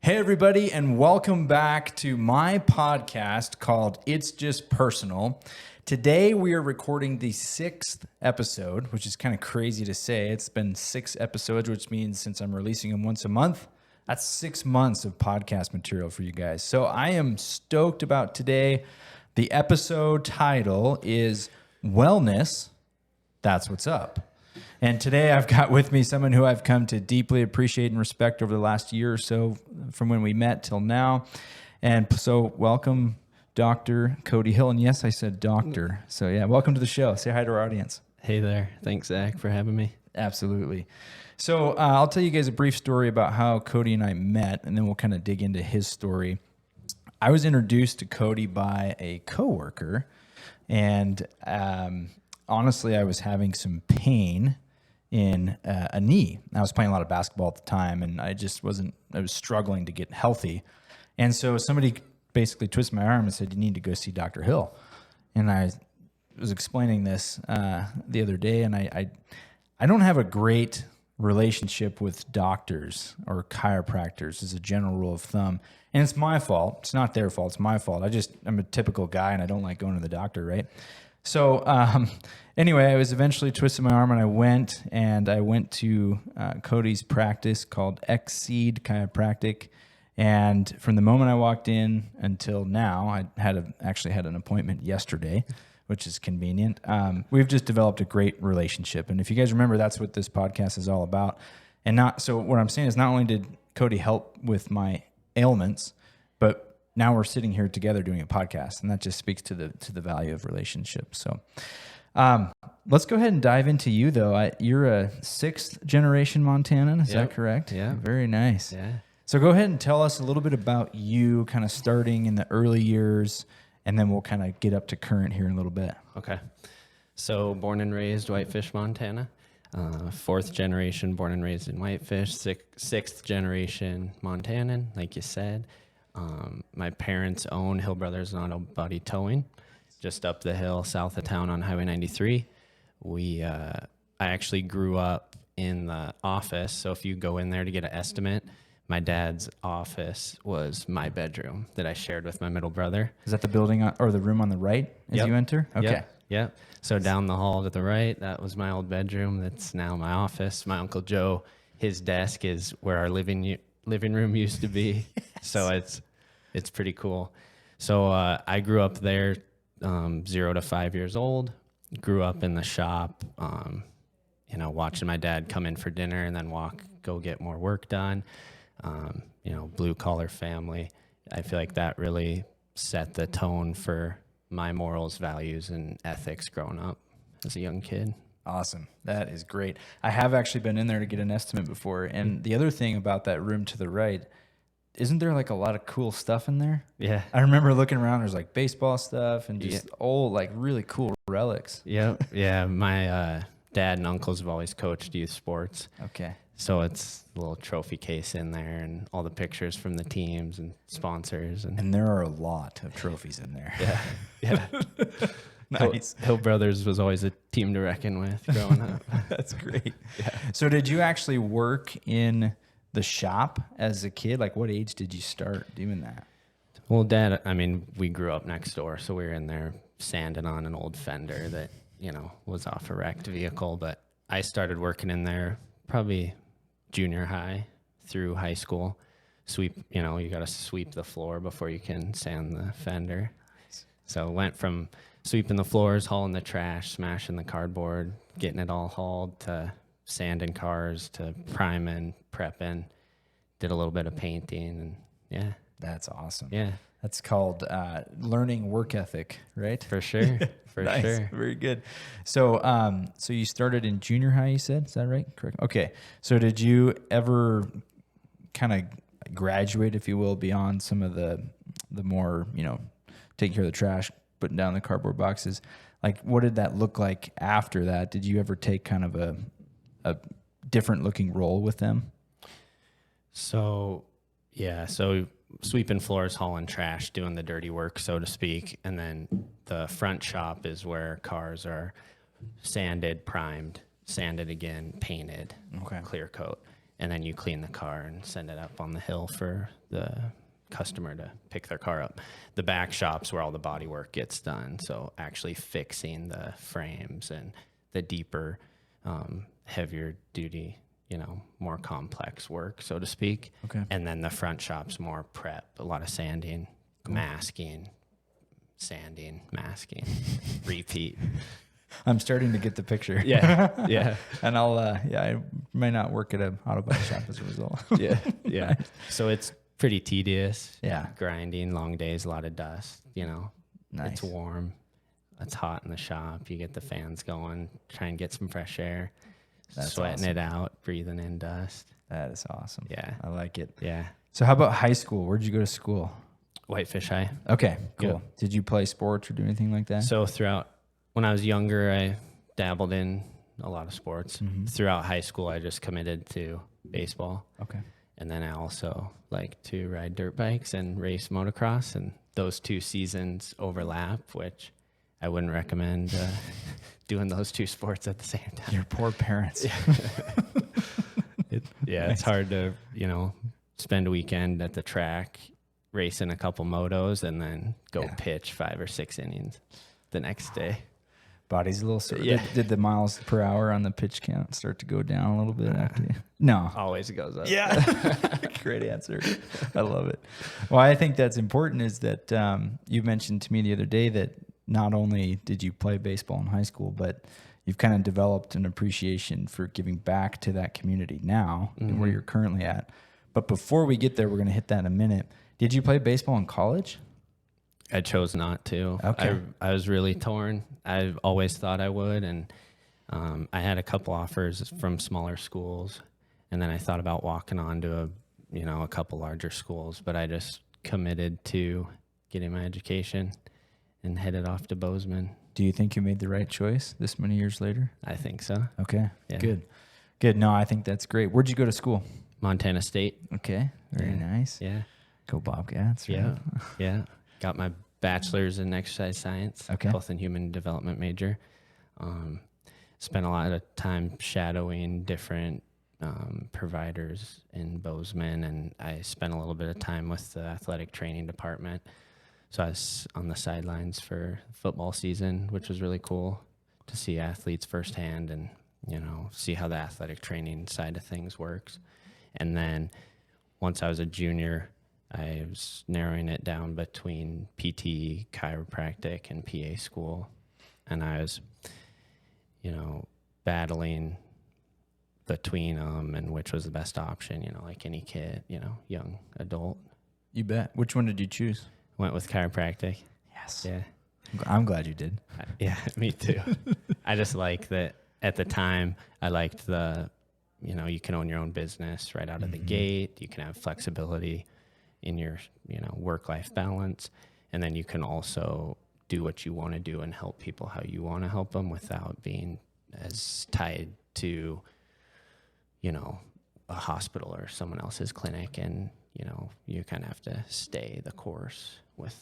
Hey, everybody, and welcome back to my podcast called It's Just Personal. Today, we are recording the 6th episode, which is kind of crazy to say. It's been 6 episodes, which means since I'm releasing them once a month, that's 6 months of podcast material for you guys. So I am stoked about today. The episode title is Wellness, That's What's Up. And today I've got with me someone who I've come to deeply appreciate and respect over the last year or so from when we met till now. And so welcome, Dr. Cody Hill. And yes, I said doctor. So yeah, welcome to the show. Say hi to our audience. Hey there. Thanks, Zach, for having me. Absolutely. So I'll tell you guys a brief story about how Cody and I met, and then we'll kind of dig into his story. I was introduced to Cody by a coworker, and honestly, I was having some pain in a knee. I was playing a lot of basketball at the time, and I was struggling to get healthy. And so somebody basically twisted my arm and said, you need to go see Dr. Hill. And I was explaining this the other day, and I don't have a great relationship with doctors or chiropractors as a general rule of thumb. And it's my fault. It's not their fault. It's my fault. I'm a typical guy, and I don't like going to the doctor, right? So anyway, I was eventually twisted my arm, and I went to Cody's practice called XSeed Chiropractic. And from the moment I walked in until now, I actually had an appointment yesterday, which is convenient. We've just developed a great relationship. And if you guys remember, that's what this podcast is all about. So what I'm saying is not only did Cody help with my ailments, but now we're sitting here together doing a podcast, and that just speaks to the value of relationships. So let's go ahead and dive into you, though. You're a 6th generation Montanan, is that correct? Yeah. Very nice. Yeah. So go ahead and tell us a little bit about you, kind of starting in the early years, and then we'll kind of get up to current here in a little bit. Okay. So born and raised Whitefish, Montana. 4th generation born and raised in Whitefish. 6th generation Montanan, like you said. My parents own Hill Brothers and Auto Body Towing, just up the hill south of town on Highway 93. I actually grew up in the office, so if you go in there to get an estimate, my dad's office was my bedroom that I shared with my middle brother. Is that the building or the room on the right as you enter? Okay. Yep. So down the hall to the right, that was my old bedroom. That's now my office. My Uncle Joe, his desk is where our living room used to be. Yes. So it's pretty cool. So I grew up there 0 to 5 years old. Grew up in the shop, watching my dad come in for dinner and then go get more work done. Blue collar family. I feel like that really set the tone for my morals, values, and ethics growing up as a young kid. Awesome. That is great. I have actually been in there to get an estimate before. And the other thing about that room to the right, isn't there like a lot of cool stuff in there? Yeah. I remember looking around, there's like baseball stuff and just old, like really cool relics. Yep. Yeah. My dad and uncles have always coached youth sports. Okay. So it's a little trophy case in there and all the pictures from the teams and sponsors. And there are a lot of trophies in there. Yeah. Yeah. Nice. Hill Brothers was always a team to reckon with growing up. That's great. Yeah. So did you actually work in the shop as a kid? Like what age did you start doing that? Well, Dad, we grew up next door, so we were in there sanding on an old fender that, was off a wrecked vehicle. But I started working in there probably junior high through high school. You got to sweep the floor before you can sand the fender. So went from sweeping the floors, hauling the trash, smashing the cardboard, getting it all hauled, to sanding cars, to priming, prepping, did a little bit of painting, and yeah. That's awesome. Yeah. That's called learning work ethic, right? For sure. For nice. Sure. Very good. So so you started in junior high, you said? Is that right? Correct. Okay. So did you ever kind of graduate, if you will, beyond some of the more, taking care of the trash, putting down the cardboard boxes? Like, what did that look like after that? Did you ever take kind of a different looking role with them? So, yeah. So sweeping floors, hauling trash, doing the dirty work, so to speak. And then the front shop is where cars are sanded, primed, sanded again, painted, clear coat. and then you clean the car and send it up on the hill for the customer to pick their car up. The back shop's where all the body work gets done. So actually fixing the frames and the deeper, heavier duty, more complex work, so to speak. Okay. And then the front shop's more prep, a lot of sanding, masking, sanding, masking, repeat. I'm starting to get the picture. Yeah. Yeah. And I may not work at an auto body shop as a result. Yeah. Yeah. So it's pretty tedious. Yeah. Grinding, long days, a lot of dust, Nice. It's warm. It's hot in the shop. You get the fans going, try and get some fresh air, That's sweating awesome. it out, breathing in dust. That is awesome. Yeah. I like it. Yeah. So how about high school? Where'd you go to school? Whitefish High. Okay, cool. Yeah. Did you play sports or do anything like that? So when I was younger, I dabbled in a lot of sports. Throughout high school, I just committed to baseball. Okay. And then I also like to ride dirt bikes and race motocross. And those 2 seasons overlap, which I wouldn't recommend doing those 2 sports at the same time. Your poor parents. It's hard to, spend a weekend at the track, racing a couple motos, and then go pitch 5 or 6 innings the next day. Body's a little sore. Yeah. Did the miles per hour on the pitch count start to go down a little bit after you? No. Always goes up. Yeah. Great answer. I love it. Well, I think that's important is that you mentioned to me the other day that not only did you play baseball in high school, but you've kind of developed an appreciation for giving back to that community now and where you're currently at. But before we get there, we're going to hit that in a minute. Did you play baseball in college? I chose not to. Okay. I was really torn. I've always thought I would, and I had a couple offers from smaller schools, and then I thought about walking on to a couple larger schools, but I just committed to getting my education and headed off to Bozeman. Do you think you made the right choice this many years later? I think so. Okay. Yeah. Good. No, I think that's great. Where'd you go to school? Montana State. Okay. Very nice. Yeah. Go Bobcats. Right? Yeah. Yeah. Got my bachelor's in exercise science, Okay. health and human development major. Spent a lot of time shadowing different providers in Bozeman, and I spent a little bit of time with the athletic training department. So I was on the sidelines for football season, which was really cool to see athletes firsthand and, see how the athletic training side of things works. And then once I was a junior, I was narrowing it down between PT, chiropractic, and PA school. And I was, battling between them and which was the best option, like any kid, young adult. You bet. Which one did you choose? Went with chiropractic. Yes. Yeah. I'm glad you did. Yeah, me too. I just like that at the time. I liked the, you can own your own business right out of the gate. You can have flexibility in your, work-life balance. And then you can also do what you want to do and help people how you want to help them without being as tied to, a hospital or someone else's clinic. And, you kind of have to stay the course with,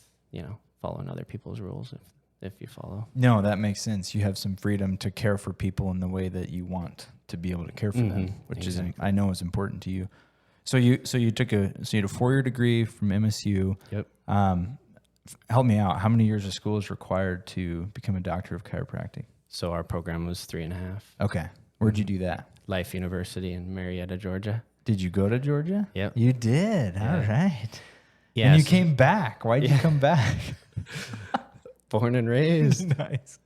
following other people's rules if you follow. No, that makes sense. You have some freedom to care for people in the way that you want to be able to care for them, which is, I know, is important to you. So you had a 4-year degree from MSU. Yep. Help me out. How many years of school is required to become a doctor of chiropractic? So our program was 3.5. Okay. Where'd you do that? Life University in Marietta, Georgia. Did you go to Georgia? Yep. You did. Yeah. All right. Yeah. And you came back. Why'd you come back? Born and raised. Nice.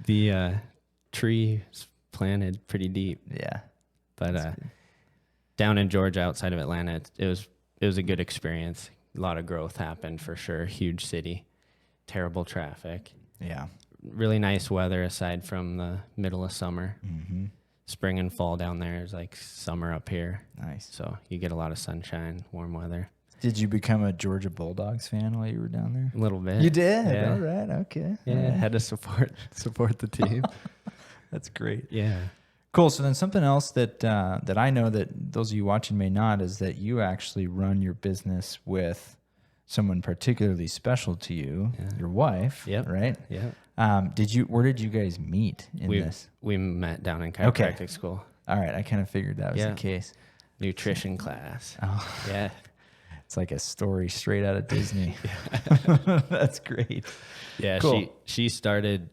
The tree is planted pretty deep. Yeah. But down in Georgia, outside of Atlanta, it was a good experience. A lot of growth happened for sure. Huge city, terrible traffic. Yeah. Really nice weather aside from the middle of summer. Mm-hmm. Spring and fall down there is like summer up here. Nice. So you get a lot of sunshine, warm weather. Did you become a Georgia Bulldogs fan while you were down there? A little bit. You did? Yeah. All right. Okay. Yeah, All right. had to support the team. That's great. Yeah. Cool. So then something else that I know that those of you watching may not is that you actually run your business with someone particularly special to you, your wife, Yep. right? Yeah. Where did you guys meet in this? We met down in chiropractic school. All right. I kind of figured that was the case. Nutrition class. Oh, Yeah. it's like a story straight out of Disney. That's great. Yeah. Cool. She started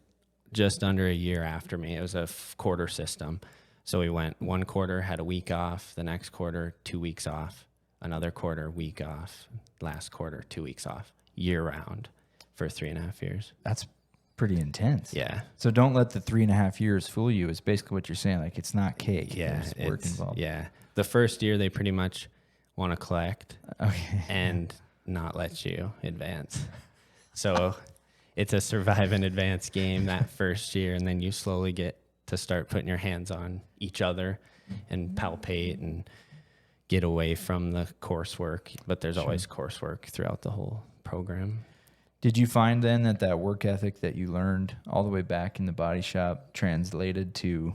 just under a year after me. It was a quarter system. So we went one quarter, had a week off, the next quarter, 2 weeks off, another quarter, week off, last quarter, 2 weeks off, year round for 3.5 years. That's pretty intense. Yeah. So don't let the 3.5 years fool you. Is basically what you're saying. Like, it's not cake. Yeah. There's work involved. Yeah. The first year, they pretty much want to collect Okay. and not let you advance. So it's a survive and advance game that first year, and then you slowly get to start putting your hands on each other and palpate and get away from the coursework. But there's always coursework throughout the whole program. Did you find then that work ethic that you learned all the way back in the body shop translated to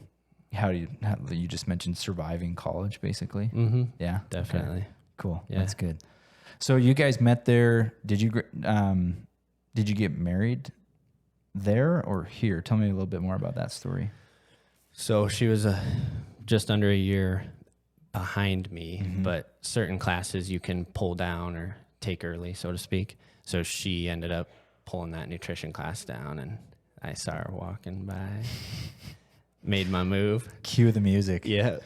how you just mentioned surviving college, basically? Mm-hmm. Yeah, Definitely. Okay. Cool. Yeah. That's good. So you guys met there. Did you get married there or here? Tell me a little bit more about that story. So she was just under a year behind me, Mm-hmm. but certain classes you can pull down or take early, so to speak. So she ended up pulling that nutrition class down, and I saw her walking by, made my move. Cue the music. Yeah.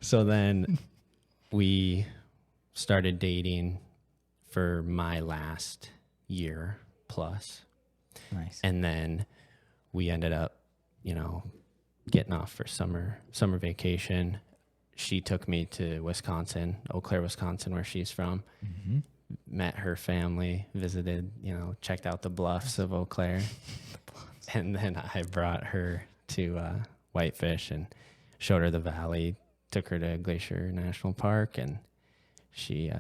So then we started dating for my last year plus. Nice. And then we ended up, getting off for summer vacation. She took me to Wisconsin, Eau Claire, Wisconsin, where she's from. Mm-hmm. Met her family, visited, checked out the bluffs of Eau Claire. And then I brought her to Whitefish and showed her the valley, took her to Glacier National Park, and she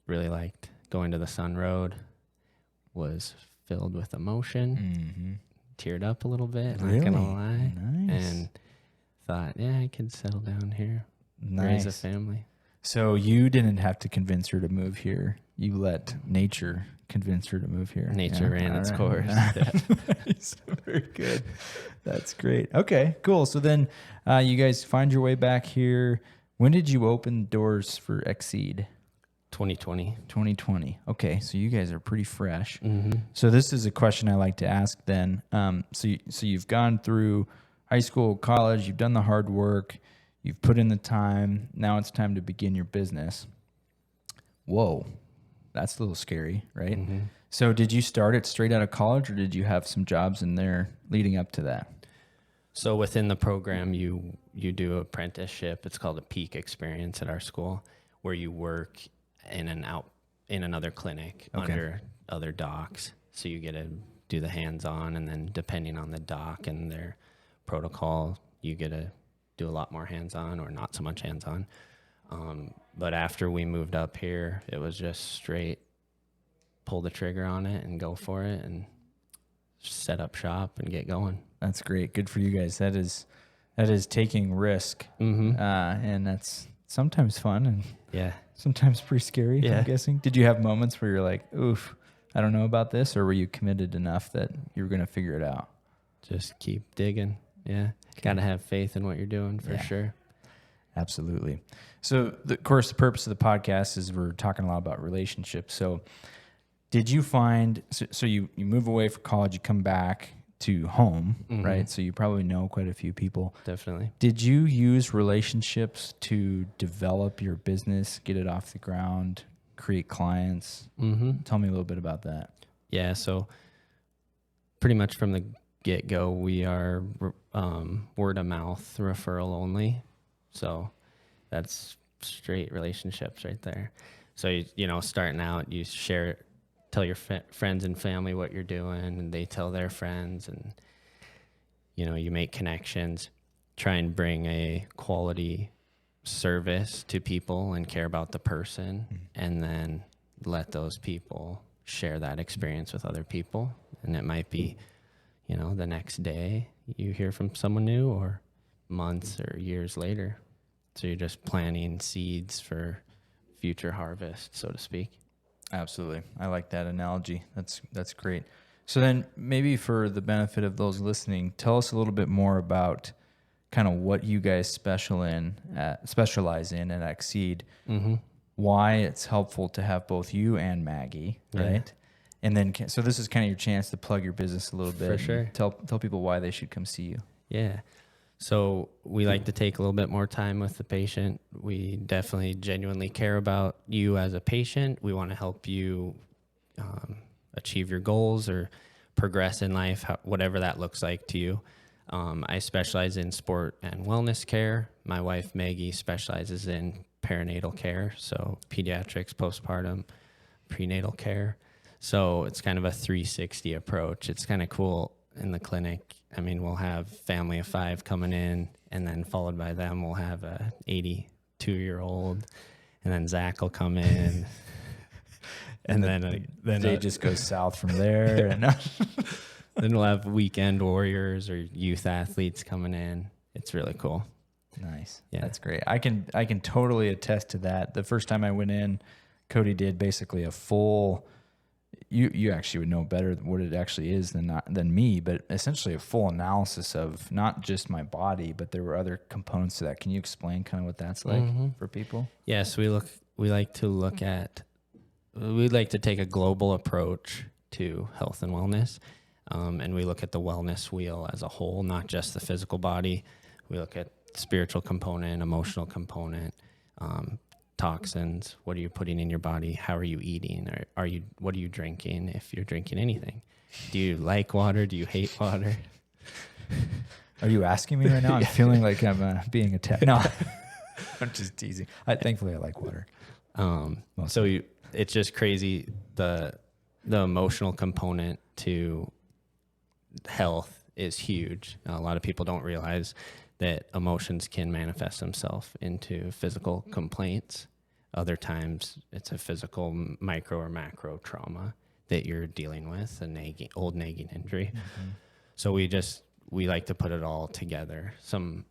really liked going to the Sun Road, was filled with emotion, teared up a little bit, Really? not gonna lie, Nice. and thought, yeah, I could settle down here, raise a family. So you didn't have to convince her to move here. You let nature convince her to move here. Nature ran its All course. Nice. Very good. That's great. Okay, cool. So then you guys find your way back here. When did you open doors for XSeed? 2020. 2020. Okay, so you guys are pretty fresh. Mm-hmm. So this is a question I like to ask then. So you've gone through high school, college, you've done the hard work, you've put in the time. Now it's time to begin your business. Whoa, that's a little scary, right? Mm-hmm. So did you start it straight out of college, or did you have some jobs in there leading up to that? So within the program, you do apprenticeship. It's called a peak experience at our school, where you work in another clinic under other docs. So you get to do the hands-on, and then depending on the doc and their protocol, you get to do a lot more hands-on or not so much hands-on. But after we moved up here, it was just straight pull the trigger on it and go for it and set up shop and get going. That's great. Good for you guys. That is taking risk, and that's sometimes fun and sometimes pretty scary. Yeah. I'm guessing. Did you have moments where you're like, "Oof, I don't know about this," or were you committed enough that you were going to figure it out? Just keep digging. Yeah, got to have faith in what you're doing for sure. Absolutely. So, of course, the purpose of the podcast is we're talking a lot about relationships. So, did you find, so you move away from college, you come back to home, right? So you probably know quite a few people. Definitely. Did you use relationships to develop your business, get it off the ground, create clients? Tell me a little bit about that. Yeah, so pretty much from the get-go, we are word of mouth referral only. So that's straight relationships right there. So, starting out, you tell your friends and family what you're doing, and they tell their friends, and, you make connections, try and bring a quality service to people and care about the person, and then let those people share that experience with other people. And it might be, the next day you hear from someone new, or months or years later. So you're just planting seeds for future harvest, so to speak. Absolutely. I like that analogy. That's great. So then maybe for the benefit of those listening, tell us a little bit more about kind of what you guys specialize in at XSeed, why it's helpful to have both you and Maggie, right? And then, so this is kind of your chance to plug your business a little bit. For sure. Tell people why they should come see you. Yeah. So we like to take a little bit more time with the patient. We definitely genuinely care about you as a patient. We want to help you achieve your goals or progress in life, whatever that looks like to you. I specialize in sport and wellness care. My wife, Maggie, specializes in perinatal care, so pediatrics, postpartum, prenatal care. So it's kind of a 360 approach. It's kind of cool in the clinic. I mean, we'll have family of 5 coming in, and then followed by them, we'll have a 82-year-old, and then Zach will come in. And then they just go south from there. And then we'll have weekend warriors or youth athletes coming in. It's really cool. Nice. Yeah. That's great. I can totally attest to that. The first time I went in, Cody did basically a full, you actually would know better what it actually is than me, but essentially a full analysis of not just my body, but there were other components to that. Can you explain kind of what that's like for people? Yes, we like to take a global approach to health and wellness. And we look at the wellness wheel as a whole, not just the physical body. We look at spiritual component, emotional component, toxins. What are you putting in your body? How are you eating? What are you drinking? If you're drinking anything, do you like water? Do you hate water? Are you asking me right now? I'm feeling like I'm being attacked. No, I'm just teasing. Thankfully I like water. It's just crazy. The emotional component to health is huge. A lot of people don't realize that emotions can manifest themselves into physical complaints. Other times it's a physical micro or macro trauma that you're dealing with, old nagging injury. So we like to put it all together. Some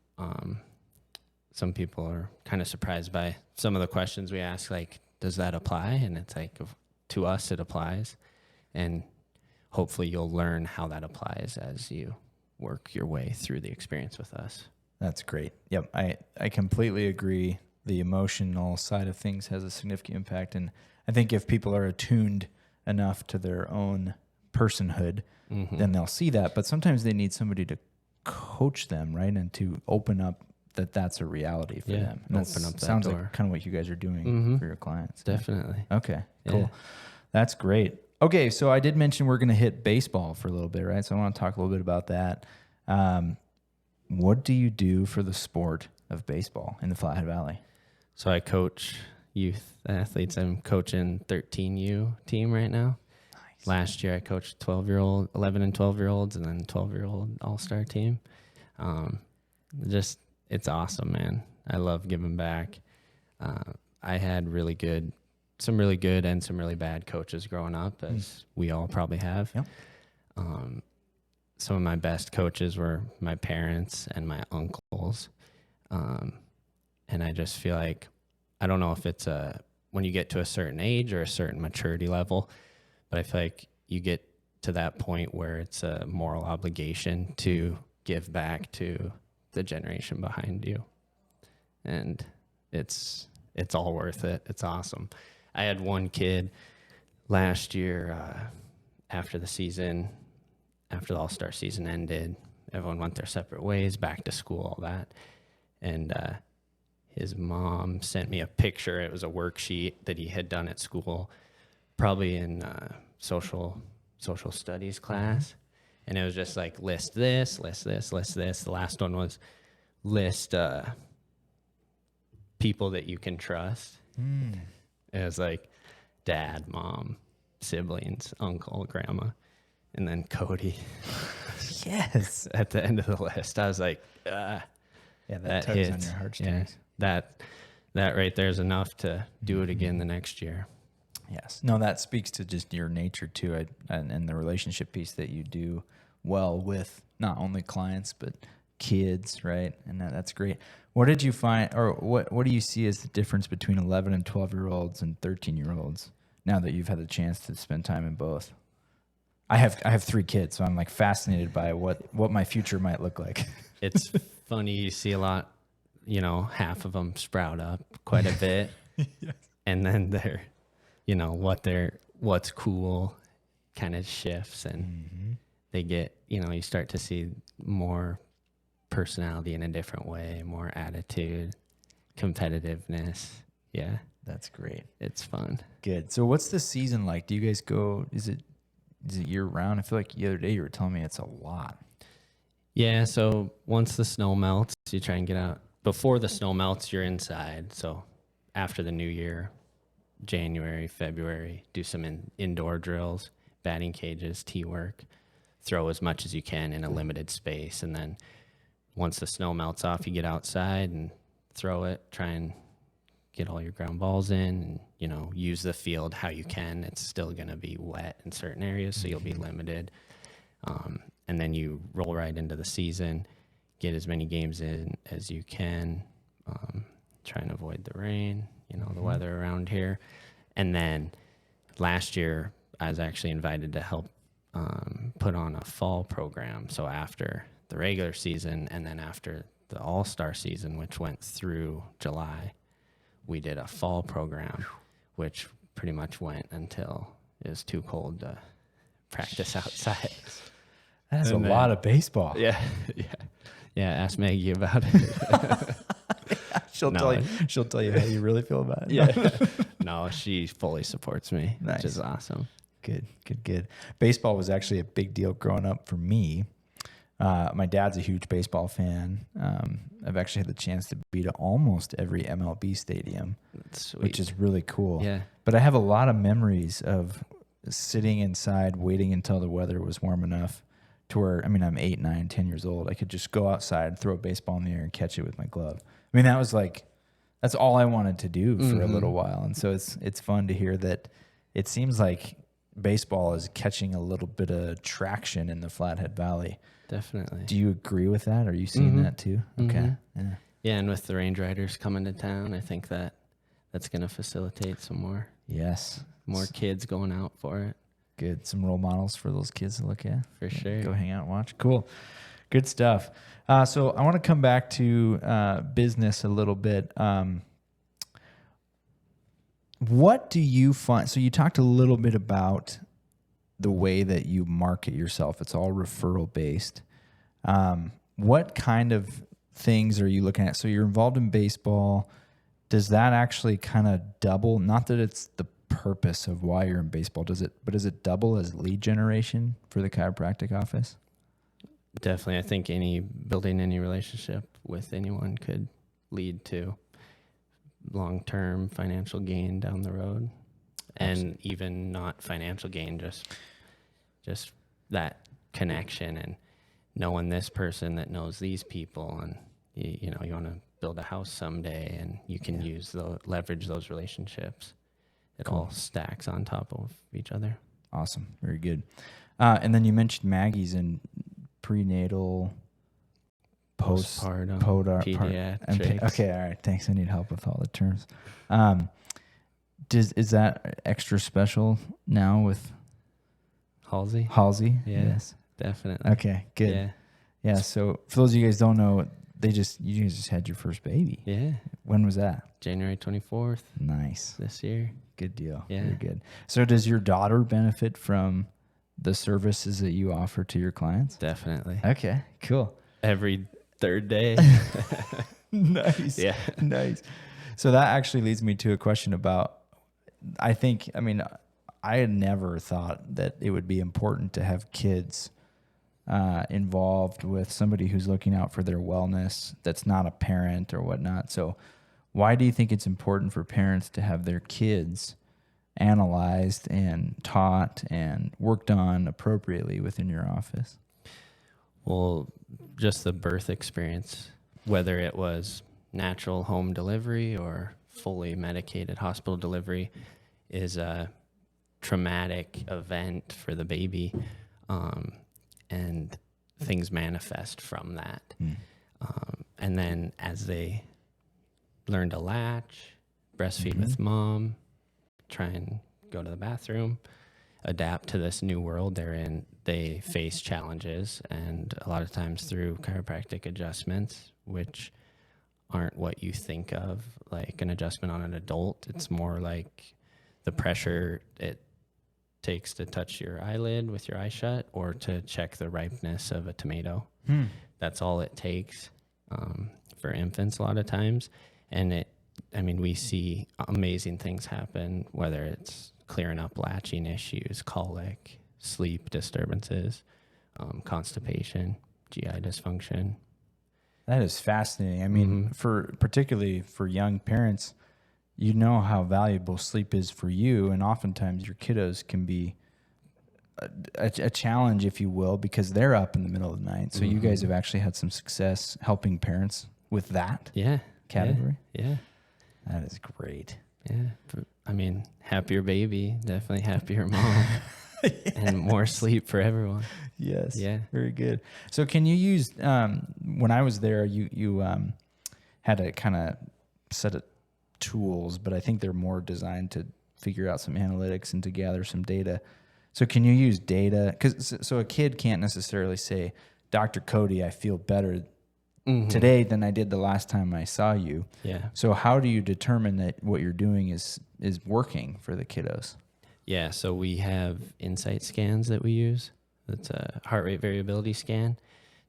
people are kind of surprised by some of the questions we ask, like, does that apply? And it's like, to us, it applies. And hopefully you'll learn how that applies as you work your way through the experience with us. That's great. Yep. I completely agree. The emotional side of things has a significant impact. And I think if people are attuned enough to their own personhood, then they'll see that. But sometimes they need somebody to coach them, right? And to open up that's a reality for them. And open up that sounds door. like kind of what you guys are doing for your clients. Definitely. Okay, cool. Yeah. That's great. Okay, so I did mention we're going to hit baseball for a little bit, right? So I want to talk a little bit about that. What do you do for the sport of baseball in the Flathead Valley? So I coach youth athletes. I'm coaching 13U team right now. Nice. Last year I coached 11 and 12-year-olds, and then 12-year-old all-star team. It's awesome, man. I love giving back. I had some really good and some really bad coaches growing up, as we all probably have. Yep. Some of my best coaches were my parents and my uncles. And I just feel like, I don't know if it's when you get to a certain age or a certain maturity level, but I feel like you get to that point where it's a moral obligation to give back to the generation behind you. And it's all worth it. It's awesome. I had one kid last year after the All-Star season ended. Everyone went their separate ways, back to school, all that. And his mom sent me a picture. It was a worksheet that he had done at school, probably in social studies class. And it was just like, list this, list this, list this. The last one was list people that you can trust. It was like dad, mom, siblings, uncle, grandma, and then Cody. Yes. At the end of the list. I was like, that that tugs hits on your heartstrings. Yeah, that right there is enough to do it again the next year. Yes. No, that speaks to just your nature too, and the relationship piece that you do well with not only clients but kids, right? And that's great. What did you find, or what do you see as the difference between 11 and 12-year-olds and 13-year-olds now that you've had the chance to spend time in both? I have 3 kids, so I'm like fascinated by what my future might look like. It's funny. You see a lot, half of them sprout up quite a bit. Yes. And then what's cool kind of shifts, and they get, you start to see more personality in a different way, more attitude, competitiveness. Yeah. That's great. It's fun. Good. So what's the season like? Do you guys go, is it year round? I feel like the other day you were telling me it's a lot. Yeah. So once the snow melts, you try and get out. Before the snow melts, you're inside. So after the new year, January, February, do some indoor drills, batting cages, tee work, throw as much as you can in a limited space. And then once the snow melts off, you get outside and throw it, try and get all your ground balls in, and, use the field how you can. It's still going to be wet in certain areas, so you'll be limited. And then you roll right into the season, get as many games in as you can, try and avoid the rain, the weather around here. And then last year, I was actually invited to help put on a fall program. So after the regular season and then after the all-star season, which went through July, we did a fall program, which pretty much went until it was too cold to practice outside. That's a lot of baseball. Yeah. Ask Maggie about it. She'll tell you how you really feel about it. Yeah. No, she fully supports me, Nice. which is awesome. Good. Baseball was actually a big deal growing up for me. My dad's a huge baseball fan. I've actually had the chance to be to almost every MLB stadium, That's sweet. which is really cool. Yeah. But I have a lot of memories of sitting inside, waiting until the weather was warm enough to where, I'm 8, 9, 10 years old. I could just go outside, throw a baseball in the air and catch it with my glove. That's all I wanted to do for a little while. And so it's fun to hear that it seems like baseball is catching a little bit of traction in the Flathead Valley. Definitely. Do you agree with that? Are you seeing that too? Okay. Yeah. Yeah, and with the Range Riders coming to town, I think that's going to facilitate some more Yes. kids going out for it. Good. Some role models for those kids to look at. For sure. Go hang out and watch. Cool. Good stuff. So I want to come back to business a little bit. What do you find? So you talked a little bit about the way that you market yourself. It's all referral based. What kind of things are you looking at? So you're involved in baseball. Does that actually kind of double? Not that it's the purpose of why you're in baseball, does it double as lead generation for the chiropractic office? Definitely. I think building any relationship with anyone could lead to long-term financial gain down the road. Absolutely. And even not financial gain, just that connection and knowing this person that knows these people, and you want to build a house someday, and you can leverage those relationships. It all stacks on top of each other. Awesome. Very good. And then you mentioned Maggie's in prenatal, postpartum, pediatrics. Okay, all right. Thanks. I need help with all the terms. Is that extra special now with Halsey? Yeah, yes. Definitely. Okay, good. Yeah. So for those of you guys who don't know, you guys just had your first baby. Yeah. When was that? January 24th. Nice. This year. Good deal. Yeah. Very good. So does your daughter benefit from the services that you offer to your clients? Definitely. Okay, cool. Every third day. Nice. Yeah. Nice. So that actually leads me to a question about, I had never thought that it would be important to have kids involved with somebody who's looking out for their wellness that's not a parent or whatnot. So why do you think it's important for parents to have their kids analyzed and taught and worked on appropriately within your office? Well, just the birth experience, whether it was natural home delivery or fully medicated hospital delivery, is a traumatic event for the baby, and things manifest from that. And then as they learn to latch, breastfeed with mom, try and go to the bathroom, adapt to this new world they're in, they face challenges, and a lot of times through chiropractic adjustments, which aren't what you think of like an adjustment on an adult. It's more like the pressure it takes to touch your eyelid with your eye shut or to check the ripeness of a tomato. That's all it takes for infants a lot of times. And we see amazing things happen, whether it's clearing up latching issues, colic, sleep disturbances, constipation, GI dysfunction. That is fascinating. I mean, particularly for young parents, you know how valuable sleep is for you, and oftentimes your kiddos can be a challenge, if you will, because they're up in the middle of the night. So you guys have actually had some success helping parents with that category? Yeah. That is great. Yeah. I mean, happier baby, definitely happier mom. And more sleep for everyone. Yes. Yeah. Very good. So can you use, when I was there, you had a kind of set of tools, but I think they're more designed to figure out some analytics and to gather some data. So can you use data? So a kid can't necessarily say, Dr. Cody, I feel better today than I did the last time I saw you. Yeah. So how do you determine that what you're doing is working for the kiddos? Yeah, so we have insight scans that we use. That's a heart rate variability scan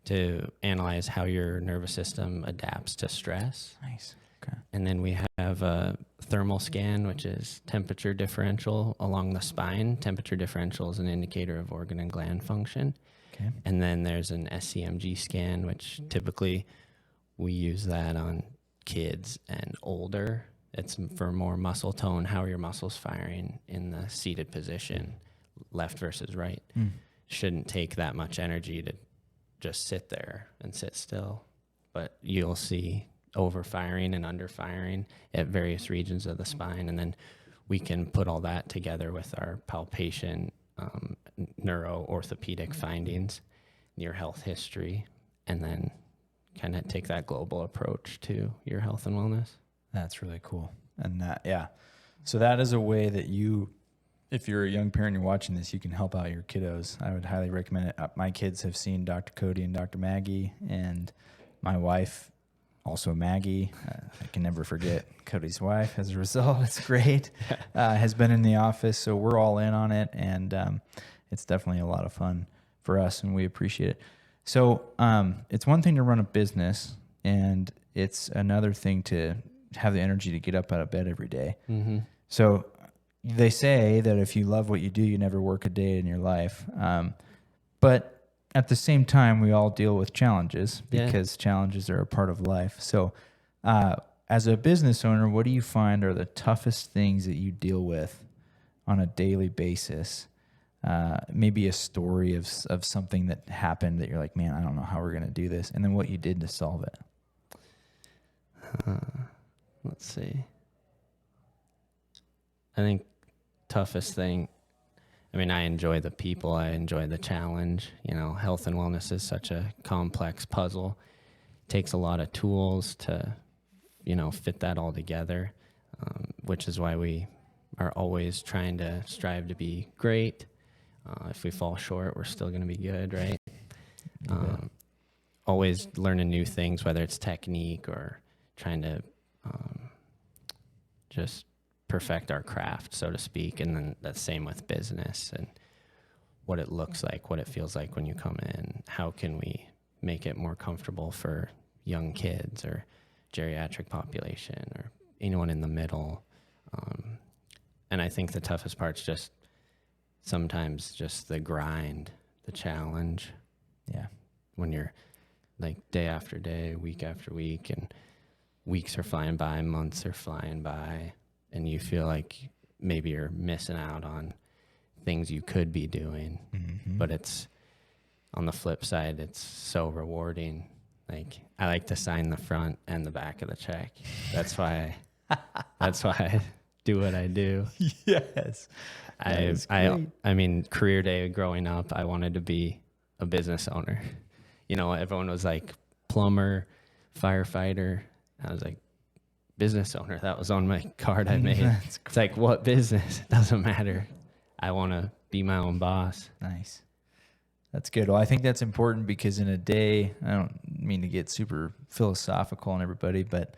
to analyze how your nervous system adapts to stress. Nice. Okay. And then we have a thermal scan, which is temperature differential along the spine. Temperature differential is an indicator of organ and gland function. Okay. And then there's an SCMG scan, which typically we use that on kids and older. It's for more muscle tone, how are your muscles firing in the seated position, left versus right. Shouldn't take that much energy to just sit there and sit still. But you'll see overfiring and underfiring at various regions of the spine. And then we can put all that together with our palpation, neuro-orthopedic findings, your health history, and then kind of take that global approach to your health and wellness. That's really cool. And so that is a way that if you're a young parent and you're watching this, you can help out your kiddos. I would highly recommend it. My kids have seen Dr. Cody and Dr. Maggie, and my wife, also Maggie, I can never forget Cody's wife as a result. It's great. Has been in the office, so we're all in on it, and it's definitely a lot of fun for us, and we appreciate it. So it's one thing to run a business, and it's another thing to have the energy to get up out of bed every day. So they say that if you love what you do, you never work a day in your life. But at the same time, we all deal with challenges because challenges are a part of life. So as a business owner, what do you find are the toughest things that you deal with on a daily basis? Maybe a story of something that happened that you're like, man, I don't know how we're going to do this. And then what you did to solve it. Let's see. I think toughest thing, I enjoy the people. I enjoy the challenge. Health and wellness is such a complex puzzle. It takes a lot of tools to, fit that all together, which is why we are always trying to strive to be great. If we fall short, we're still going to be good, right? Always learning new things, whether it's technique or trying to just perfect our craft, so to speak. And then that's same with business and what it looks like, what it feels like when you come in. How can we make it more comfortable for young kids or geriatric population or anyone in the middle? And I think the toughest part's just sometimes just the grind, the challenge. Yeah. When you're like day after day, week after week, and weeks are flying by, months are flying by, and you feel like maybe you're missing out on things you could be doing. But it's on the flip side, it's so rewarding. Like, I like to sign the front and the back of the check. That's why I do what I do. Yes. Career day growing up, I wanted to be a business owner. Everyone was like plumber, firefighter. I was like, business owner. That was on my card I made. It's like, what business? It doesn't matter. I want to be my own boss. Nice. That's good. Well, I think that's important because in a day, I don't mean to get super philosophical on everybody, but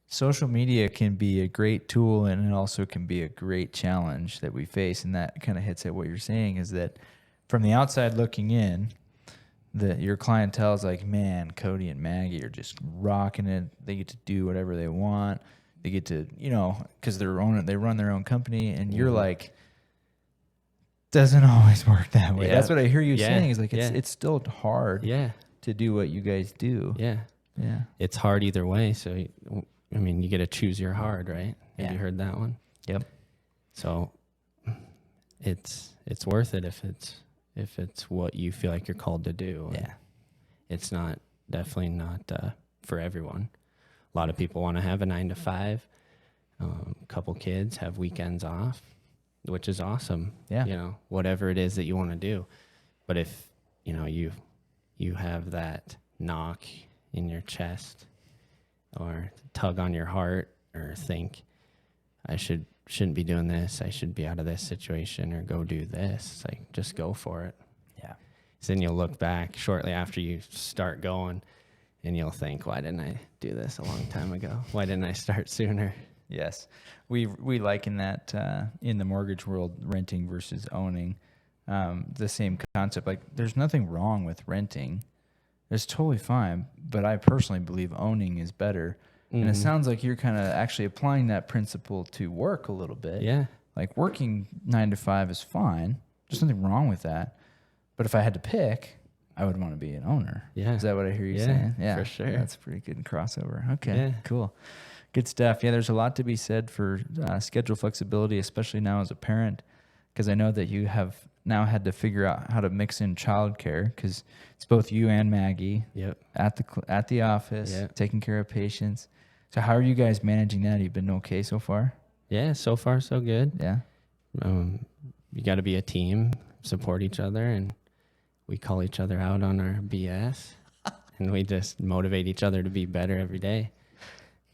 social media can be a great tool and it also can be a great challenge that we face. And that kind of hits at what you're saying is that from the outside looking in, that your clientele is like, man, Cody and Maggie are just rocking it. They get to do whatever they want. They get to, because they run their own company, and you're like, doesn't always work that way. Yeah. That's what I hear you Yeah. saying is like, Yeah. it's still hard Yeah. to do what you guys do. Yeah. Yeah. It's hard either way. So, I mean, you get to choose your hard, right? Have Yeah. you heard that one? Yep. So it's worth it if it's what you feel like you're called to do. Yeah. It's definitely not for everyone. A lot of people want to have a 9 to 5, couple kids, have weekends off, which is awesome. Yeah. Whatever it is that you want to do. But if, you have that knock in your chest or tug on your heart or think, I shouldn't be doing this. I should be out of this situation or go do this. It's like, just go for it. Yeah. So then you'll look back shortly after you start going and you'll think, why didn't I do this a long time ago? Why didn't I start sooner? Yes. We liken that in the mortgage world, renting versus owning. The same concept. Like, there's nothing wrong with renting. It's totally fine. But I personally believe owning is better. And it sounds like you're kind of actually applying that principle to work a little bit. Yeah. Like, working 9 to 5 is fine. There's nothing wrong with that. But if I had to pick, I would want to be an owner. Yeah. Is that what I hear you Yeah, saying? Yeah, for sure. That's a pretty good crossover. Okay, Yeah. cool. Good stuff. Yeah, there's a lot to be said for schedule flexibility, especially now as a parent, because I know that you have now had to figure out how to mix in childcare because it's both you and Maggie Yep. at the office, Yep. taking care of patients. So how are you guys managing that? You've been okay so far? Yeah. So far, so good. Yeah. You got to be a team, support each other, and we call each other out on our BS, and we just motivate each other to be better every day.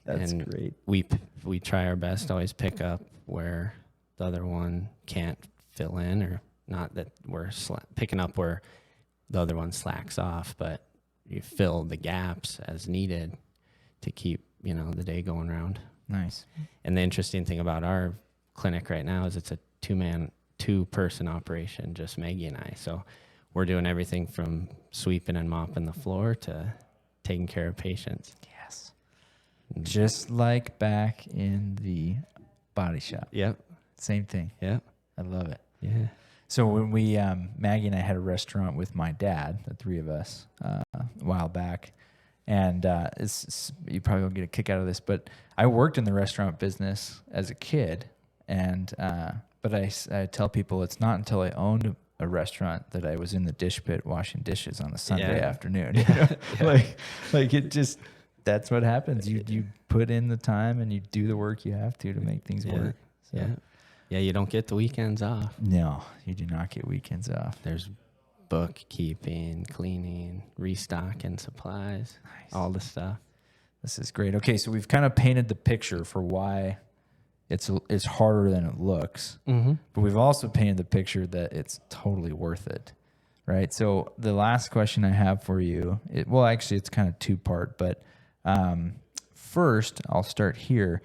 That's And great. We try our best to always pick up where the other one can't fill in, or not that we're picking up where the other one slacks off, but you fill the gaps as needed to keep, the day going around. Nice. And the interesting thing about our clinic right now is it's a two-person operation, just Maggie and I. So we're doing everything from sweeping and mopping the floor to taking care of patients. Yes. Just like back in the body shop. Yep. Same thing. Yep. I love it. Yeah. So when we, Maggie and I had a restaurant with my dad, the three of us, a while back, and you probably will get a kick out of this, but I worked in the restaurant business as a kid, and but I tell people it's not until I owned a restaurant that I was in the dish pit washing dishes on a Sunday afternoon. Yeah. Like it just, that's what happens. You put in the time and you do the work you have to make things work. So. Yeah. Yeah, you don't get the weekends off. No, you do not get weekends off. There's bookkeeping, cleaning, restocking supplies, all the stuff. This is great. Okay, so we've kind of painted the picture for why it's harder than it looks, but we've also painted the picture that it's totally worth it, right? So the last question I have for you, actually it's kind of two-part, but first I'll start here.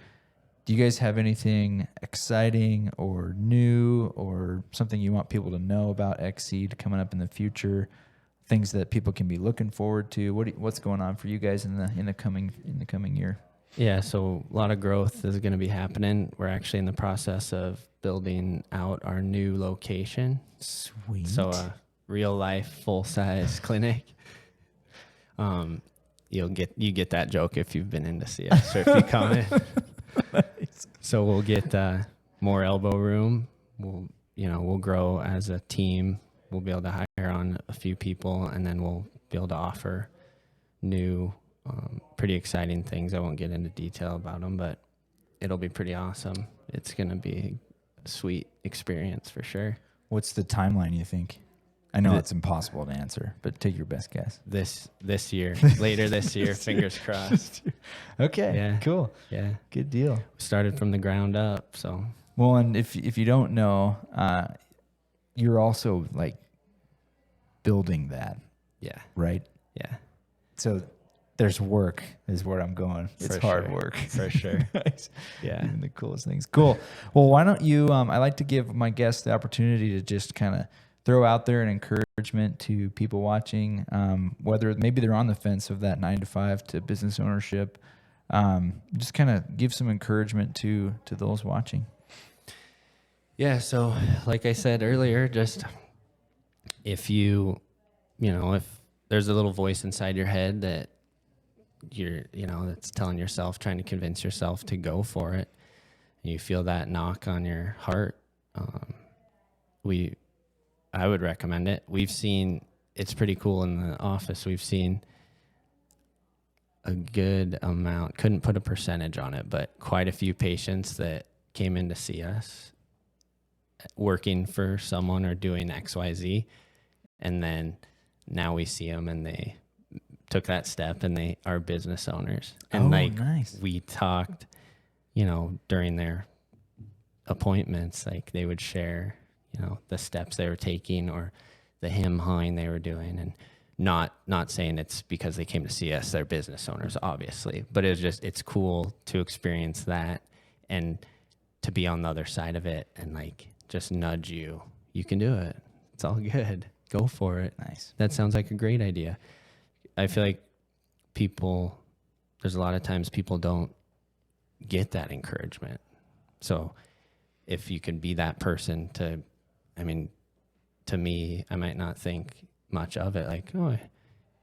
Do you guys have anything exciting or new or something you want people to know about XSeed coming up in the future? Things that people can be looking forward to? What's going on for you guys in the coming year? Yeah, so a lot of growth is going to be happening. We're actually in the process of building out our new location. Sweet. So a real life, full size clinic. You get that joke if you've been in to see us or if you come in. Nice. So we'll get more elbow room. We'll grow as a team. We'll be able to hire on a few people, and then we'll be able to offer new, pretty exciting things. I won't get into detail about them, but it'll be pretty awesome. It's going to be a sweet experience for sure. What's the timeline, you think? I know it's impossible to answer, but take your best guess. This year, later this year, fingers crossed. Okay, Yeah. cool. Yeah. Good deal. Started from the ground up, so. Well, and if you don't know, you're also like building that, Yeah. right? Yeah. So there's work is where I'm going. It's For hard sure. work. For sure. Nice. Yeah. Even the coolest things. Cool. Well, why don't you, I like to give my guests the opportunity to just kind of throw out there an encouragement to people watching, whether maybe they're on the fence of that 9 to 5 to business ownership. Just kind of give some encouragement to those watching. Yeah. So like I said earlier, just if if there's a little voice inside your head that that's telling yourself, trying to convince yourself to go for it, and you feel that knock on your heart, I would recommend it. We've seen, it's pretty cool in the office. We've seen a good amount, couldn't put a percentage on it, but quite a few patients that came in to see us working for someone or doing XYZ. And then now we see them and they took that step and they are business owners. And Nice. we talked, during their appointments, like they would share, the steps they were taking or the hem hawing they were doing, and not saying it's because they came to see us, they're business owners, obviously, but it's cool to experience that and to be on the other side of it and like just nudge you can do it. It's all good. Go for it. Nice. That sounds like a great idea. I feel like there's a lot of times people don't get that encouragement. So if you can be that person to me, I might not think much of it. Like, oh, I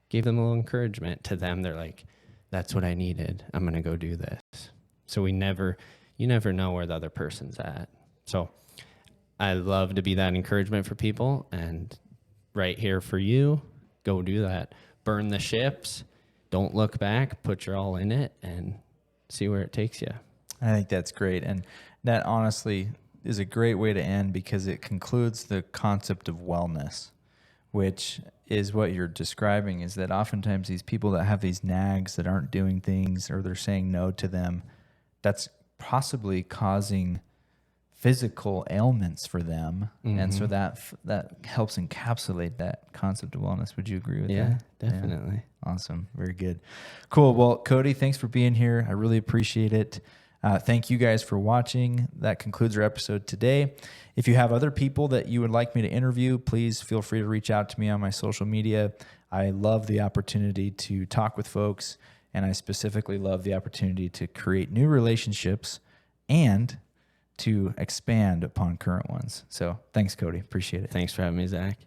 gave them a little encouragement. To them, they're like, that's what I needed. I'm going to go do this. So you never know where the other person's at. So I love to be that encouragement for people, and right here for you, go do that. Burn the ships. Don't look back. Put your all in it and see where it takes you. I think that's great. And that honestly is a great way to end, because it concludes the concept of wellness, which is what you're describing, is that oftentimes these people that have these nags that aren't doing things, or they're saying no to them, that's possibly causing physical ailments for them. Mm-hmm. And so that helps encapsulate that concept of wellness. Would you agree with that? Yeah, definitely. Yeah. Awesome. Very good. Cool. Well, Cody, thanks for being here. I really appreciate it. Thank you guys for watching. That concludes our episode today. If you have other people that you would like me to interview, please feel free to reach out to me on my social media. I love the opportunity to talk with folks, and I specifically love the opportunity to create new relationships and to expand upon current ones. So thanks, Cody. Appreciate it. Thanks for having me, Zach.